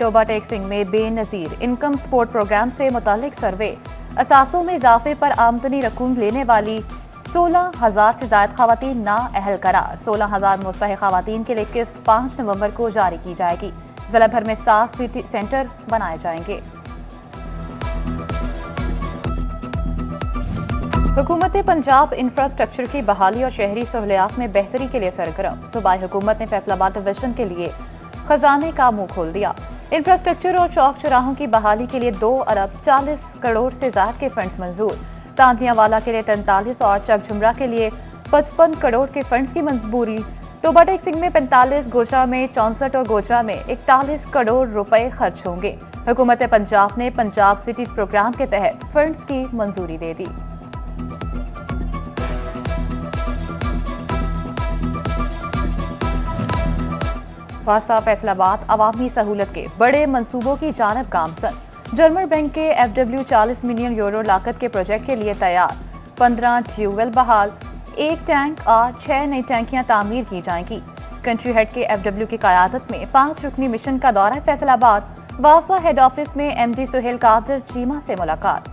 توبہ ٹیکسنگ میں بے نظیر انکم سپورٹ پروگرام سے متعلق سروے، اثاثوں میں اضافے پر آمدنی رقوم لینے والی 16,000 سے زائد خواتین نااہل قرار۔ 16,000 مستحق خواتین کے لیے قسط 5 نومبر کو جاری کی جائے گی۔ ضلع بھر میں 7 سٹی سینٹر بنائے جائیں گے۔ حکومت پنجاب انفراسٹرکچر کی بحالی اور شہری سہولیات میں بہتری کے لیے سرگرم۔ صوبائی حکومت نے فیصل آباد ڈویژن کے لیے خزانے کا منہ کھول دیا۔ انفراسٹرکچر اور چوک چوراہوں کی بحالی کے لیے 2 ارب 40 کروڑ سے زائد کے فنڈز منظور۔ تانتیاں والا کے لیے 43 اور چک جھمرا کے لیے 55 کروڑ کے فنڈز کی منظوری۔ توبہ ٹیکسنگ میں 45، گوجرا میں 64 اور گوجرا میں 41 کروڑ روپے خرچ ہوں گے۔ حکومت پنجاب نے پنجاب سٹیز پروگرام کے تحت فنڈز کی منظوری دے دی۔ خاصہ فیصل آباد عوامی سہولت کے بڑے منصوبوں کی جانب گامزن۔ جرمن بینک کے FW 40 ملین یورو لاگت کے پروجیکٹ کے لیے تیار۔ 15 ٹیوب ویل بحال، 1 ٹینک اور 6 نئی ٹینکیاں تعمیر کی جائیں گی۔ کنٹری ہیڈ کے FW کی قیادت میں 5 رکنی مشن کا دورہ فیصل آباد۔ وافا ہیڈ آفس میں MD سہیل قادر چیمہ سے ملاقات۔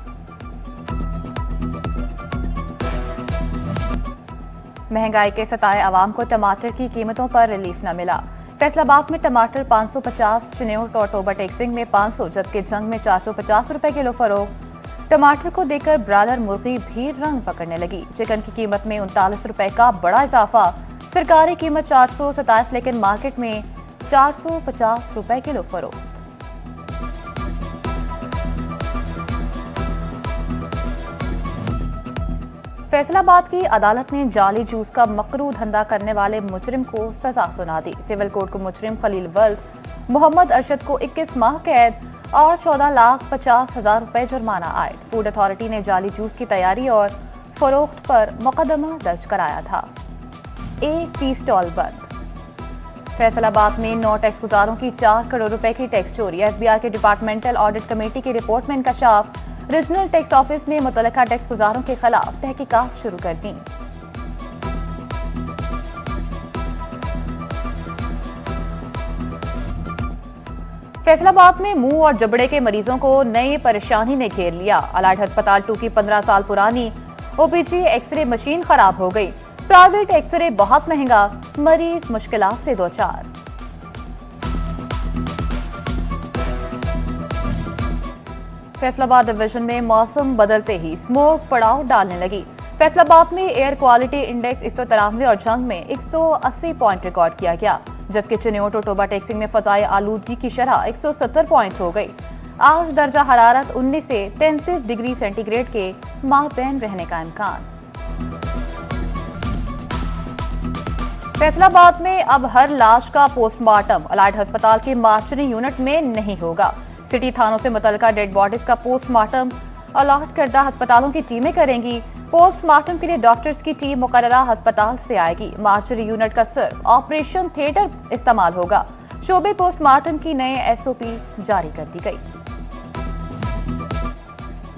مہنگائی کے ستائے عوام کو ٹماٹر کی قیمتوں پر ریلیف نہ ملا۔ فیصل آباد میں ٹماٹر 550، چنیوٹ اور توبہ ٹیکسنگ میں 500 جبکہ جنگ میں 450 روپے کلو فروخت۔ ٹماٹر کو دیکھ کر برالر مرغی بھی رنگ پکڑنے لگی۔ چکن کی قیمت میں 39 روپے کا بڑا اضافہ۔ سرکاری قیمت 427 لیکن مارکیٹ میں 450 روپے کلو فروخت۔ فیصل آباد کی عدالت نے جعلی جوس کا مکروہ دھندا کرنے والے مجرم کو سزا سنا دی۔ سول کورٹ کو مجرم خلیل ولد محمد ارشد کو 21 ماہ قید اور 14,50,000 روپے جرمانہ عائد۔ فوڈ اتھارٹی نے جعلی جوس کی تیاری اور فروخت پر مقدمہ درج کرایا تھا۔ ایک ٹی سٹال بند۔ فیصل آباد میں 9 ٹیکس گزاروں کی 4 کروڑ روپے کی ٹیکس چوری۔ FBI کے ڈپارٹمنٹل آڈٹ کمیٹی کی رپورٹ میں انکشاف۔ ریجنل ٹیکس آفس نے متعلقہ ٹیکس گزاروں کے خلاف تحقیقات شروع کر دیں۔ فیصل آباد میں منہ اور جبڑے کے مریضوں کو نئی پریشانی نے گھیر لیا۔ الائڈ ہسپتال 2 کی 15 سال پرانی OPG ایکس رے مشین خراب ہو گئی۔ پرائیویٹ ایکس رے بہت مہنگا، مریض مشکلات سے دوچار۔ فیصل آباد ڈویژن میں موسم بدلتے ہی اسموک پڑاؤ ڈالنے لگی۔ فیصل آباد میں ایئر کوالٹی انڈیکس 193 اور جنگ میں 180 پوائنٹ ریکارڈ کیا گیا، جبکہ چنیوٹ اور توبہ ٹیکسنگ میں فضائی آلودگی کی شرح 170 پوائنٹ ہو گئی۔ آج درجہ حرارت 19 سے 33 ڈگری سینٹی گریڈ کے مابین رہنے کا امکان۔ فیصل آباد میں اب ہر لاش کا پوسٹ مارٹم الائڈ ہسپتال کی مارچری یونٹ میں نہیں ہوگا۔ سٹی تھانوں سے متعلقہ ڈیڈ باڈیز کا پوسٹ مارٹم الاٹ کردہ ہسپتالوں کی ٹیمیں کریں گی۔ پوسٹ مارٹم کے لیے ڈاکٹرز کی ٹیم مقررہ ہسپتال سے آئے گی۔ مارچری یونٹ کا صرف آپریشن تھیٹر استعمال ہوگا۔ شعبے پوسٹ مارٹم کی نئے SOP جاری کر دی گئی۔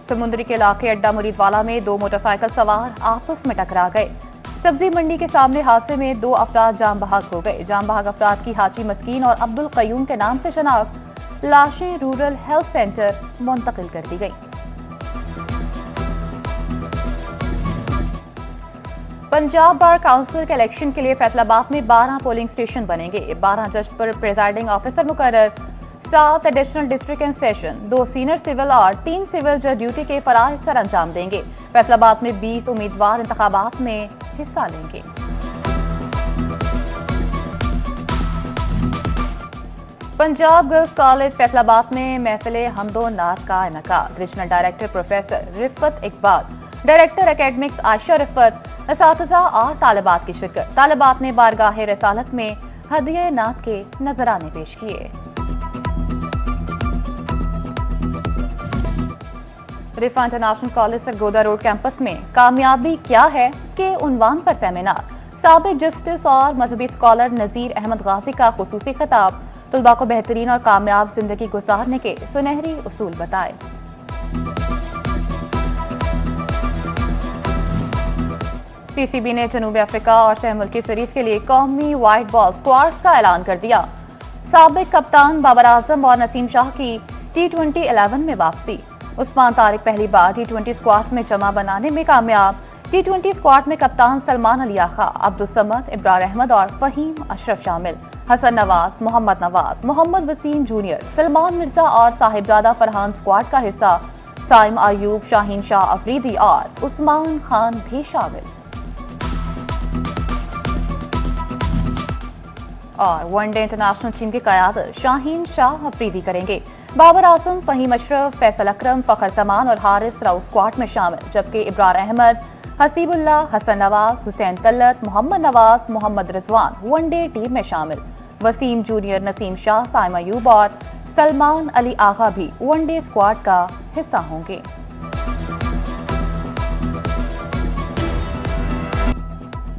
سمندری کے علاقے اڈا مرید والا میں 2 موٹر سائیکل سوار آپس میں ٹکرا گئے۔ سبزی منڈی کے سامنے حادثے میں 2 افراد جاں بحق ہو گئے۔ جاں بحق افراد کی حاجی مسکین اور عبد القیوم کے نام سے شناخت۔ لاشیں رورل ہیلتھ سینٹر منتقل کر دی گئی۔ پنجاب بار کونسل کے الیکشن کے لیے فیصل آباد میں 12 پولنگ اسٹیشن بنیں گے۔ 12 جج پر پریزائڈنگ آفیسر مقرر، 7 additional district and session, 2 senior civil اور 3 سول جج ڈیوٹی کے فرائض سر انجام دیں گے۔ فیصل آباد میں 20 امیدوار انتخابات میں حصہ لیں گے۔ پنجاب گرلز کالج فیصل آباد میں محفل حمد و نعت کا انعقاد۔ ریجنل ڈائریکٹر پروفیسر رفت اقبال، ڈائریکٹر اکیڈمکس عائشہ رفت، اساتذہ اور طالبات کی شرکت۔ طالبات نے بارگاہ رسالت میں ہدیہ نعت کے نذرانے پیش کیے۔ Rafa international college Sargodha road campus میں کامیابی کیا ہے کے عنوان پر سیمینار۔ سابق جسٹس اور مذہبی اسکالر نذیر احمد غازی کا خصوصی خطاب۔ طلباء کو بہترین اور کامیاب زندگی گزارنے کے سنہری اصول بتائے۔ PCB نے جنوبی افریقہ اور سہ ملکی سیریز کے لیے قومی وائٹ بال اسکواڈز کا اعلان کر دیا۔ साबिक कप्तान बाबर आजम और नसीम शाह की T20 11 में वापसी। उस्मान तारिक पहली बार T20 स्क्वाड में जमा बनाने में कामयाब। T20 स्क्वाड में कप्तान सलमान अली आखा, अब्दुल समद, इब्रार अहमद और फहीम अशरफ शामिल। हसन नवाज, मोहम्मद नवाज, मोहम्मद वसीम जूनियर, सलमान मिर्जा और साहिबजादा फरहान स्क्वाड का हिस्सा। साइम अयूब, शाहीन शाह अफरीदी और उस्मान खान भी शामिल। और वनडे इंटरनेशनल टीम की कयादत शाहीन शाह अफरीदी करेंगे। बाबर आजम, फहीम अशरफ, फैसल अकरम, फखर जमान और हारिस राउ स्क्वाड में शामिल, जबकि इब्रार अहमद, हसीबुल्लाह, हसन नवाज, हुसैन तल्लत, मोहम्मद नवाज, मोहम्मद रिजवान वनडे टीम में शामिल। वसीम जूनियर, नसीम शाह, साइम अयूब और सलमान अली आगा भी वनडे स्क्वाड का हिस्सा होंगे।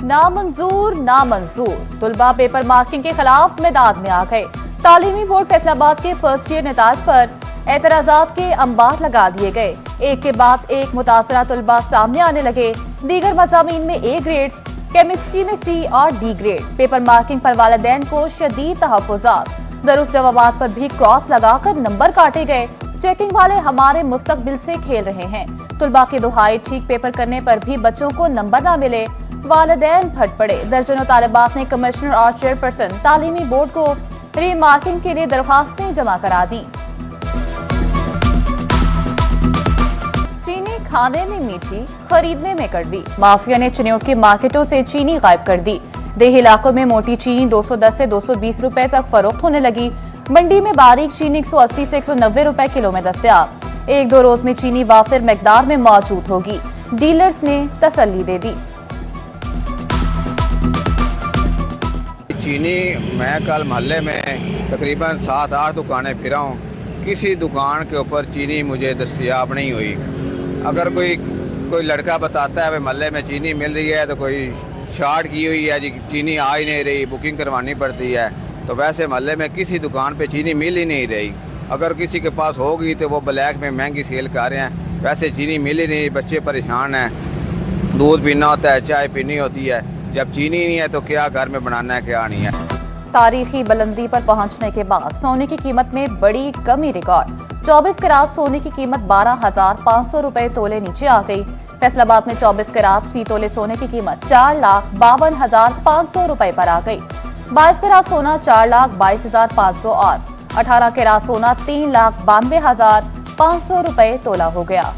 नामंजूर नामंजूर, तुलबा पेपर मार्किंग के खिलाफ मैदान में आ गए। तालीमी बोर्ड फैसलाबाद के फर्स्ट ईयर निताज पर एतराजात के अंबार लगा दिए गए। एक के बाद एक मुतासरा तुलबा सामने आने लगे। दीगर मज़ामीन में ए ग्रेड, केमिस्ट्री में सी और डी ग्रेड। पेपर मार्किंग पर वालिदैन को शदीद तहफ़्फ़ुज़ात। दरुस्त जवाबात पर भी क्रॉस लगाकर नंबर काटे गए। चेकिंग वाले हमारे मुस्तकबिल से खेल रहे हैं। तुलबा की दुहाई ठीक पेपर करने पर भी बच्चों को नंबर न मिले, वालिदैन फट पड़े। दर्जनों तालिबात ने कमिश्नर और चेयरपर्सन तालीमी बोर्ड को रीमार्किंग के लिए दरख्वास्तें जमा करा दी। चीनी खाने में मीठी, खरीदने में कड़वी। माफिया ने चिन्योट की मार्केटों से चीनी गायब कर दी। देही इलाकों में मोटी चीनी 210 से 220 रुपए तक फरोख्त होने लगी। मंडी में बारीक चीनी 180 से 190 रुपए किलो में दस्तयाब। एक दो रोज में चीनी वाफिर मकदार में मौजूद होगी, डीलर्स ने तसल्ली दे दी। चीनी मैं कल मोहल्ले में तकरीबन 7-8 दुकानें फिरा हूँ, किसी दुकान के ऊपर चीनी मुझे दस्तयाब नहीं हुई। अगर कोई लड़का बताता है मोहल्ले में चीनी मिल रही है तो कोई शॉर्ट की हुई है जी, चीनी आ ही नहीं रही, बुकिंग करवानी पड़ती है। तो वैसे मोहल्ले में किसी दुकान पे चीनी मिल ही नहीं रही। अगर किसी के पास होगी तो वो ब्लैक में महंगी सेल कर रहे हैं। वैसे चीनी मिल ही नहीं, बच्चे परेशान हैं। दूध पीना होता है, चाय पीनी होती है, जब चीनी नहीं है तो क्या घर में बनाना है, क्या नहीं है। तारीखी बुलंदी पर पहुंचने के बाद सोने की कीमत में बड़ी कमी रिकॉर्ड। 24 कैरात सोने की कीमत 12,500 रुपए तोले नीचे आ गई। फैसलाबाद में 24 कैरात फी तोले सोने की कीमत 4,52,500 रुपए पर आ गई। 22 कैरात सोना 4,22,500 और 18 कैरात सोना 3,92,500 रुपए तोला हो गया।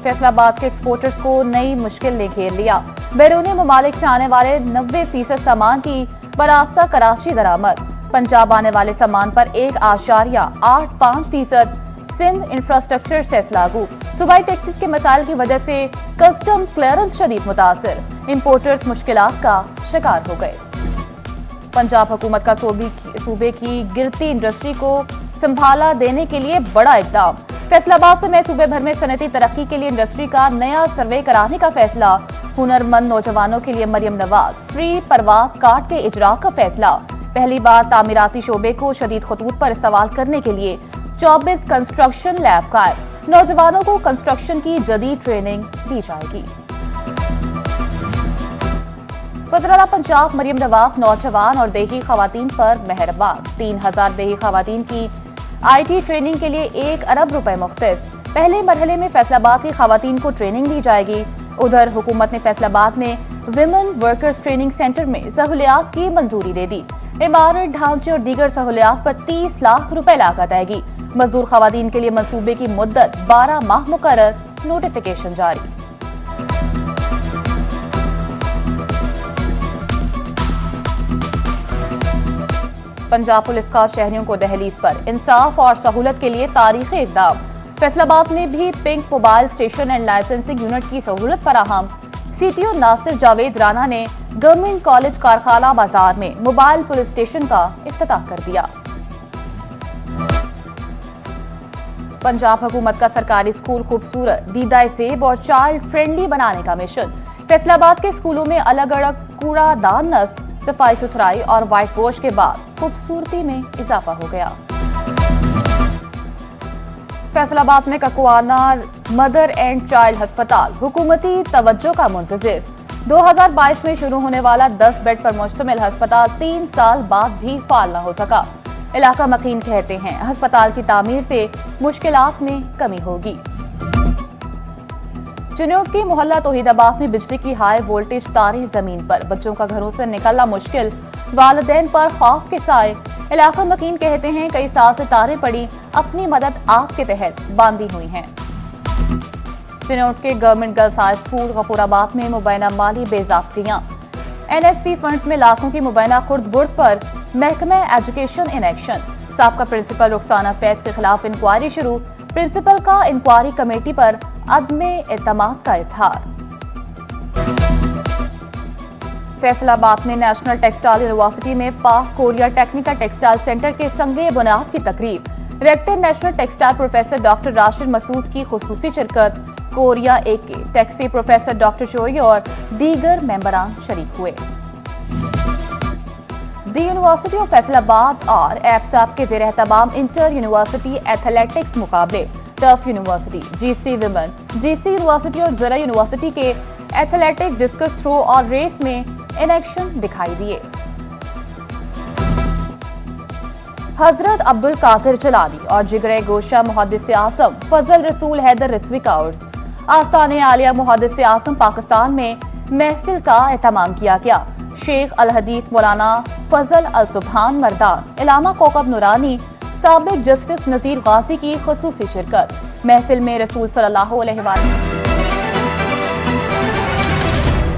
फैसलाबाद के एक्सपोर्टर्स को नई मुश्किल ने घेर लिया। बैरूनी ममालिक से आने वाले 90% सामान की बरास्ता कराची दरामद। पंजाब आने वाले सामान पर 1.85% सिंध इंफ्रास्ट्रक्चर सेस लागू। सूबाई टैक्सेस के मसाइल की वजह से कस्टम क्लियरेंस शदीद मुतासिर। इंपोर्टर्स मुश्किलात का शिकार हो गए। पंजाब हुकूमत का सूबे की गिरती इंडस्ट्री को संभाला देने के लिए बड़ा इकदाम। फैसलाबाद से सूबे भर में सनती तरक्की के लिए इंडस्ट्री का नया सर्वे कराने का फैसला। हुनरमंद नौजवानों के लिए मरियम नवाज फ्री परवाज कार्ड के इजरा का फैसला। पहली बार तामीराती शोबे को शदीद खतूत पर इस्तेमाल करने के लिए 24 कंस्ट्रक्शन लैब कायम। नौजवानों को कंस्ट्रक्शन की जदीद ट्रेनिंग दी जाएगी। वज़ीर-ए-आला पंजाब मरियम नवाज नौजवान और देही खवातीन पर मेहरबान। 3,000 देही खवातीन की IT ट्रेनिंग के लिए 1 अरब रुपए मुख्तस। पहले मरहले में फैसलाबाद की खवातीन को ट्रेनिंग दी जाएगी। उधर हुकूमत ने फैसलाबाद में विमेन वर्कर्स ट्रेनिंग सेंटर में सहूलियात की मंजूरी दे दी। इमारत, ढांचे और दीगर सहूलियात पर 30 लाख रुपए लागत आएगी। मजदूर खवातीन के लिए मंसूबे की मुद्दत 12 माह मुकर्रर। नोटिफिकेशन जारी। पंजाब पुलिस का शहरियों को दहलीज पर इंसाफ और सहूलत के लिए तारीखी इकदाम। फैसलाबाद में भी pink mobile station and licensing unit की सहूलत फराहम। CTO नासिर जावेद राना ने गवर्नमेंट कॉलेज कारखाना बाजार में मोबाइल पुलिस स्टेशन का इफ्तिताह कर दिया। पंजाब हुकूमत का सरकारी स्कूल खूबसूरत, दीदाए सेब और चाइल्ड फ्रेंडली बनाने का मिशन। फैसलाबाद के स्कूलों में अलग अलग कूड़ादान नस्ब, सफाई सुथराई और व्हाइट वॉश के बाद खूबसूरती में इजाफा हो गया। फैसलाबाद में ककुआना मदर एंड चाइल्ड अस्पताल हुकूमती तवज्जो का मुंतजिर। 2022 में शुरू होने वाला 10 बेड पर मुश्तमिल अस्पताल 3 साल बाद भी फाल न हो सका। इलाका मकीन कहते हैं अस्पताल की तामीर से मुश्किलात में कमी होगी। चिन्नौट की मोहल्ला तौहीदाबाद में बिजली की हाई वोल्टेज तारें जमीन पर, बच्चों का घरों से निकलना मुश्किल, वालिदैन पर खौफ के साए। इलाका मकीन कहते हैं कई साल से तारें पड़ी अपनी मदद आग के तहत बांधी हुई हैं। चिन्नौट के गवर्नमेंट गर्ल्स हाई स्कूल गफूराबाद में मुबैना माली बेज़ाब्तियां, एनएसपी फंड्स में लाखों की मुबैना खुर्द बुर्द पर महकमा एजुकेशन इन एक्शन। साबका प्रिंसिपल रुखसाना फैज के खिलाफ इंक्वायरी शुरू, प्रिंसिपल का इंक्वायरी कमेटी पर अदमे एतमाद का इजहार। फैसलाबाद में नेशनल टेक्सटाइल यूनिवर्सिटी में पाक कोरिया टेक्निकल टेक्सटाइल सेंटर के संगे बुनियाद की तकरीब, rector national textile professor doctor Rashid Masood की खुसूसी शिरकत, कोरिया ए के टैक्सी प्रोफेसर डॉक्टर शोई और दीगर मेंबरान शरीक हुए। दी यूनिवर्सिटी ऑफ फैसलाबाद और एफसाब के जेर एहतमाम इंटर यूनिवर्सिटी एथलेटिक्स मुकाबले, turf university, GC women, GC university और जरा यूनिवर्सिटी के एथलेटिक्स, डिस्कस थ्रो और रेस में इन एक्शन दिखाई दिए। हजरत अब्दुल कादिर जिलानी और जिगरे गोशा मुहद्दिस आजम फजल रसूल हैदर रिजवी का उर्स, आस्थाने आलिया मुहद्दिस आजम पाकिस्तान में महफिल का एहतमाम किया गया। शेख अल हदीस मौलाना फजल अल सुबहान मर्दान, इलामा कोकब नूरानी, साबिक जस्टिस नजीर गाजी की खुसूसी शिरकत। महफिल में रसूल सल्लल्लाहु अलैहि वसल्लम